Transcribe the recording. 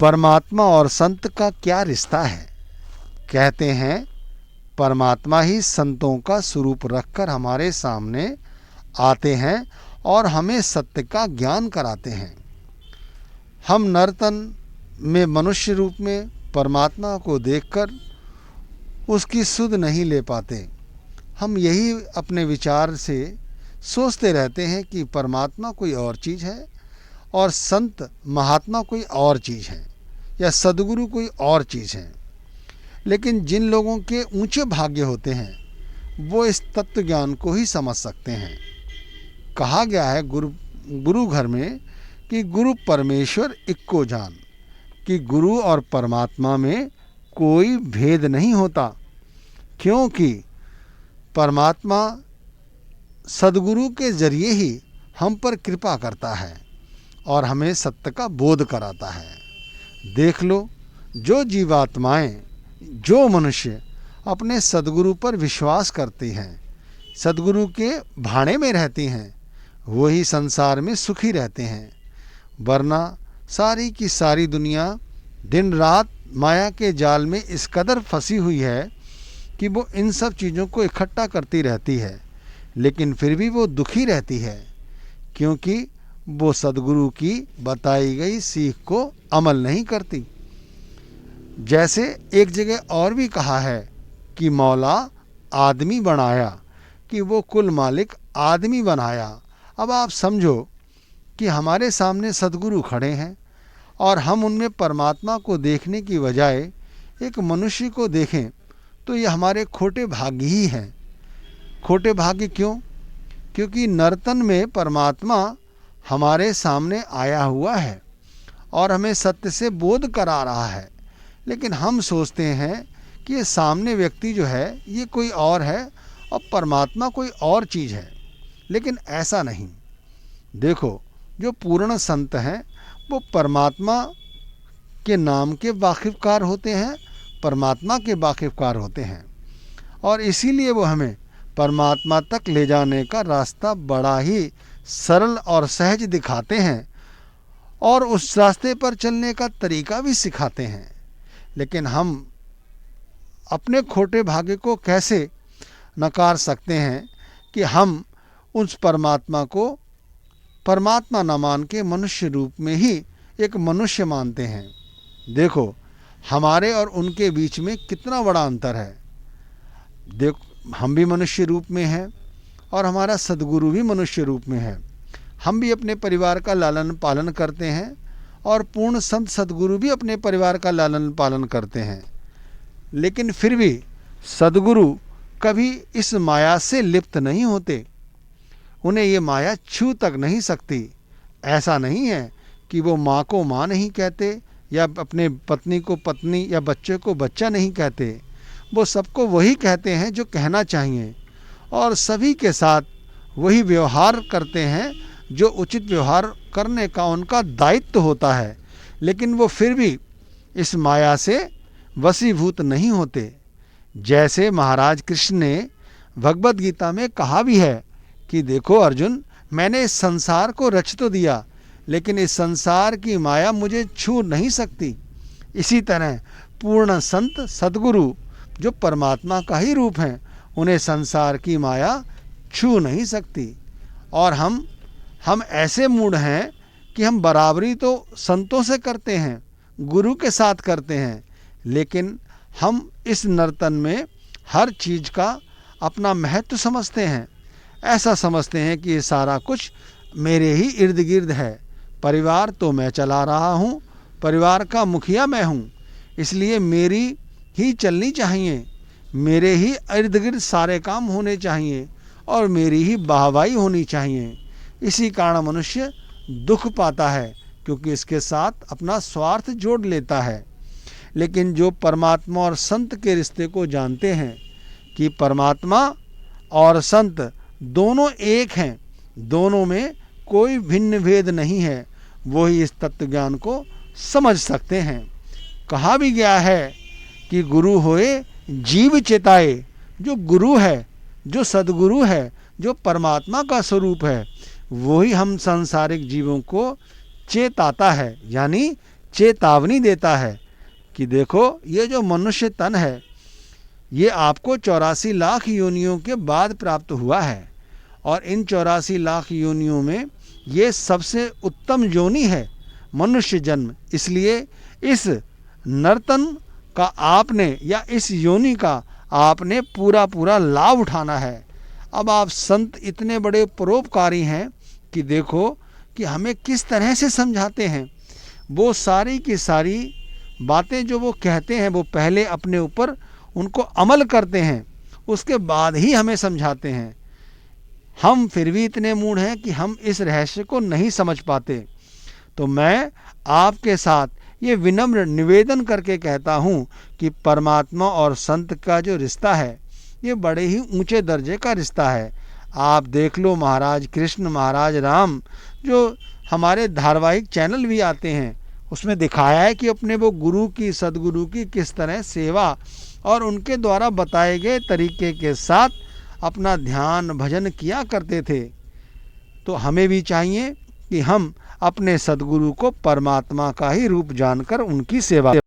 परमात्मा और संत का क्या रिश्ता है? कहते हैं परमात्मा ही संतों का स्वरूप रखकर हमारे सामने आते हैं और हमें सत्य का ज्ञान कराते हैं। हम नर्तन में मनुष्य रूप में परमात्मा को देखकर उसकी सुध नहीं ले पाते। हम यही अपने विचार से सोचते रहते हैं कि परमात्मा कोई और चीज़ है और संत महात्मा कोई और चीज़ है या सद्गुरु कोई और चीज़ है। लेकिन जिन लोगों के ऊंचे भाग्य होते हैं वो इस तत्व ज्ञान को ही समझ सकते हैं। कहा गया है गुरु घर में कि गुरु परमेश्वर इक्को जान, कि गुरु और परमात्मा में कोई भेद नहीं होता, क्योंकि परमात्मा सद्गुरु के जरिए ही हम पर कृपा करता है और हमें सत्य का बोध कराता है। देख लो, जो जीवात्माएं, जो मनुष्य अपने सद्गुरु पर विश्वास करती हैं, सद्गुरु के भाणे में रहती हैं, वही संसार में सुखी रहते हैं। वरना सारी की सारी दुनिया दिन रात माया के जाल में इस कदर फंसी हुई है कि वो इन सब चीज़ों को इकट्ठा करती रहती है, लेकिन फिर भी वो दुखी रहती है, क्योंकि वो सद्गुरु की बताई गई सीख को अमल नहीं करती। जैसे एक जगह और भी कहा है कि मौला आदमी बनाया, कि वो कुल मालिक आदमी बनाया। अब आप समझो कि हमारे सामने सद्गुरु खड़े हैं और हम उनमें परमात्मा को देखने की बजाय एक मनुष्य को देखें तो ये हमारे खोटे भाग्य ही हैं। खोटे भाग्य क्यों? क्योंकि नर्तन में परमात्मा हमारे सामने आया हुआ है और हमें सत्य से बोध करा रहा है, लेकिन हम सोचते हैं कि ये सामने व्यक्ति जो है ये कोई और है और परमात्मा कोई और चीज़ है। लेकिन ऐसा नहीं। देखो, जो पूर्ण संत हैं वो परमात्मा के नाम के वाकिफकार होते हैं, परमात्मा के वाकिफकार होते हैं, और इसीलिए वो हमें परमात्मा तक ले जाने का रास्ता बड़ा ही सरल और सहज दिखाते हैं और उस रास्ते पर चलने का तरीका भी सिखाते हैं। लेकिन हम अपने खोटे भाग्य को कैसे नकार सकते हैं कि हम उस परमात्मा को परमात्मा न मान के मनुष्य रूप में ही एक मनुष्य मानते हैं। देखो, हमारे और उनके बीच में कितना बड़ा अंतर है। देखो, हम भी मनुष्य रूप में हैं और हमारा सद्गुरु भी मनुष्य रूप में है। हम भी अपने परिवार का लालन पालन करते हैं और पूर्ण संत सद्गुरु भी अपने परिवार का लालन पालन करते हैं। लेकिन फिर भी सद्गुरु कभी इस माया से लिप्त नहीं होते, उन्हें ये माया छू तक नहीं सकती। ऐसा नहीं है कि वो माँ को माँ नहीं कहते या अपने पत्नी को पत्नी या बच्चे को बच्चा नहीं कहते। वो सबको वही कहते हैं जो कहना चाहिए और सभी के साथ वही व्यवहार करते हैं जो उचित व्यवहार करने का उनका दायित्व होता है। लेकिन वो फिर भी इस माया से वशीभूत नहीं होते। जैसे महाराज कृष्ण ने भगवद गीता में कहा भी है कि देखो अर्जुन, मैंने इस संसार को रच तो दिया, लेकिन इस संसार की माया मुझे छू नहीं सकती। इसी तरह पूर्ण संत सद्गुरु जो परमात्मा का ही रूप हैं, उन्हें संसार की माया छू नहीं सकती। और हम ऐसे मूड हैं कि हम बराबरी तो संतों से करते हैं, गुरु के साथ करते हैं, लेकिन हम इस नर्तन में हर चीज़ का अपना महत्व समझते हैं। ऐसा समझते हैं कि ये सारा कुछ मेरे ही इर्द गिर्द है। परिवार तो मैं चला रहा हूँ, परिवार का मुखिया मैं हूँ, इसलिए मेरी ही चलनी चाहिए, मेरे ही इर्द गिर्द सारे काम होने चाहिए और मेरी ही वाहवाही होनी चाहिए। इसी कारण मनुष्य दुख पाता है, क्योंकि इसके साथ अपना स्वार्थ जोड़ लेता है। लेकिन जो परमात्मा और संत के रिश्ते को जानते हैं कि परमात्मा और संत दोनों एक हैं, दोनों में कोई भिन्न भेद नहीं है, वो ही इस तत्व ज्ञान को समझ सकते हैं। कहा भी गया है कि गुरु होए जीव चेताए। जो गुरु है, जो सद्गुरु है, जो परमात्मा का स्वरूप है, वही हम सांसारिक जीवों को चेताता है, यानी चेतावनी देता है कि देखो ये जो मनुष्य तन है ये आपको 84 लाख योनियों के बाद प्राप्त हुआ है और इन 84 लाख योनियों में ये सबसे उत्तम योनि है मनुष्य जन्म। इसलिए इस नर्तन का आपने या इस योनि का आपने पूरा पूरा लाभ उठाना है। अब आप संत इतने बड़े परोपकारी हैं कि देखो कि हमें किस तरह से समझाते हैं। वो सारी की सारी बातें जो वो कहते हैं वो पहले अपने ऊपर उनको अमल करते हैं, उसके बाद ही हमें समझाते हैं। हम फिर भी इतने मूढ़ हैं कि हम इस रहस्य को नहीं समझ पाते। तो मैं आपके साथ ये विनम्र निवेदन करके कहता हूँ कि परमात्मा और संत का जो रिश्ता है ये बड़े ही ऊंचे दर्जे का रिश्ता है। आप देख लो महाराज कृष्ण, महाराज राम, जो हमारे धारावाहिक चैनल भी आते हैं उसमें दिखाया है कि अपने वो गुरु की, सदगुरु की किस तरह सेवा और उनके द्वारा बताए गए तरीके के साथ अपना ध्यान भजन किया करते थे। तो हमें भी चाहिए कि हम अपने सदगुरु को परमात्मा का ही रूप जानकर उनकी सेवा